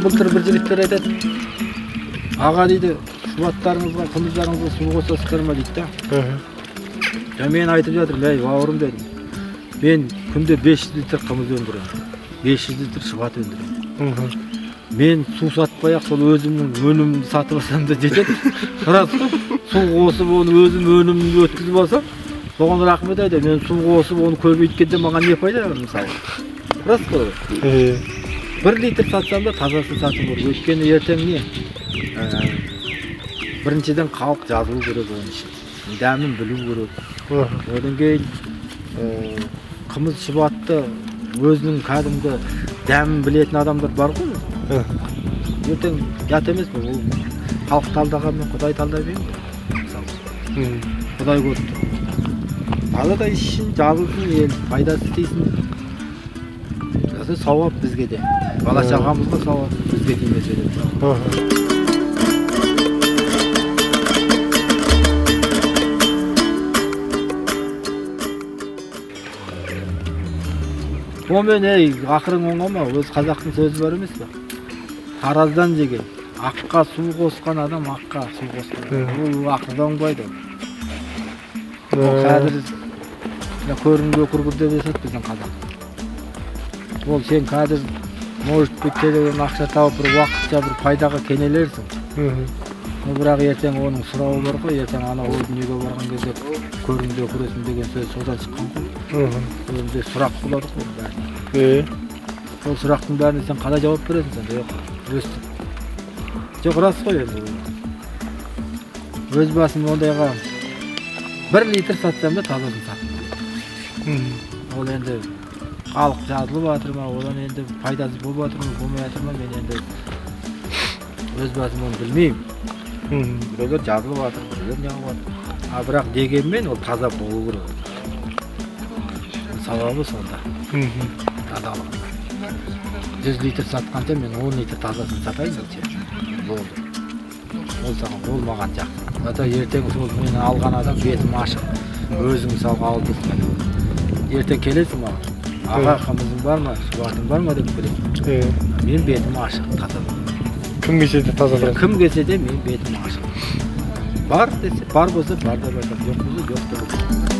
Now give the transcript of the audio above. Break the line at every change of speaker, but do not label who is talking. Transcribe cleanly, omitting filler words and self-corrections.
маған былтыр бір жігіттер айтады, аға дейді, шұбаттарыңызға, қымыздарыңызға су қосасыздар ма дейді да. Мен айтып жатырмын, әй бауырым дедім, мен күнде 500 литр қымыз өндіремін, 500 литр шұбат өндіремін. Мен су сатпай-ақ сол өзімнің өнімімді сатып алсам да жетеді. Рас қой, су қосып оны өзім өнімімді өткізіп алсам, соған рахмет айтамын. Мен су қосып оны көбейткенде маған не пайда мысалы? Рас қой. 1 литр сатсам да тазасын сатып көру. Өйткені ертең не? Біріншіден халық жазылу керек оның үшін. Дәмін білу керек. Одан кейін қымыз шұбатты өзінің кәдімгі дәмін білетін адамдар бар ғой. Ертең жат емес пе, ол халық талдағанмен Құдай талдай бермейді. Құдай көрді. Алада ішін жазылсын, ел пайдасы тейсін. Сауап бізге де. Бала шағамызға сауап, бізге тимесе де. Омен ақырың оңама, өз қазақтың сөзі бар емес пе? Тараздан жеген, аққа су қосқан адам аққа су қосқан. Ол ақырда оңбайды. Қазір көрінге күргір деп есет біздің қазақ. Ол сен қазір может быть телеген ақша тауып бір уақытша бір пайдаға кенелерсің. Бірақ ертең оның сұрауы бар ғой, ертең ана ол дүниеге барған кезде көрінге көресің деген сөз содан шыққан ғой. Önde сұрақ болады ғой бәріне. Сол сұрақтың бәріне сен қалай жауап бересің сен? Жоқ, өстіп. Жоқ, рас қой енді. Өз басым ондайға 1 литр сатсам да тазасын сатып. Ол енді халық жазылып жатыр ма, одан енді пайдасы болып жатыр ма, болмай жатыр ма, мен енді өз басым оны білмеймін. Біреулер жазылып жатыр, біреулер неғып жатыр. Бірақ дегенмен ол таза болу керек. Сауабы сонда. Тазалығында. 100 литр сатқанша мен 10 литр тазасын сатайын дейді. Болды. Ол саған болмаған жақсы. Ата ертең сол мені алған адам бетім ашық. Өзің мысалға алып кеткен. Ертең келесің маған. Аға қымызың бар ма, шұбатың бар ма деп білемін. Мен бетім ашық, таза.
Кім келсе де таза болады.
Кім келсе де мен бетім ашық. Бар десе, бар болса бар деп айтамын, жоқ болса жоқ деп айтамын.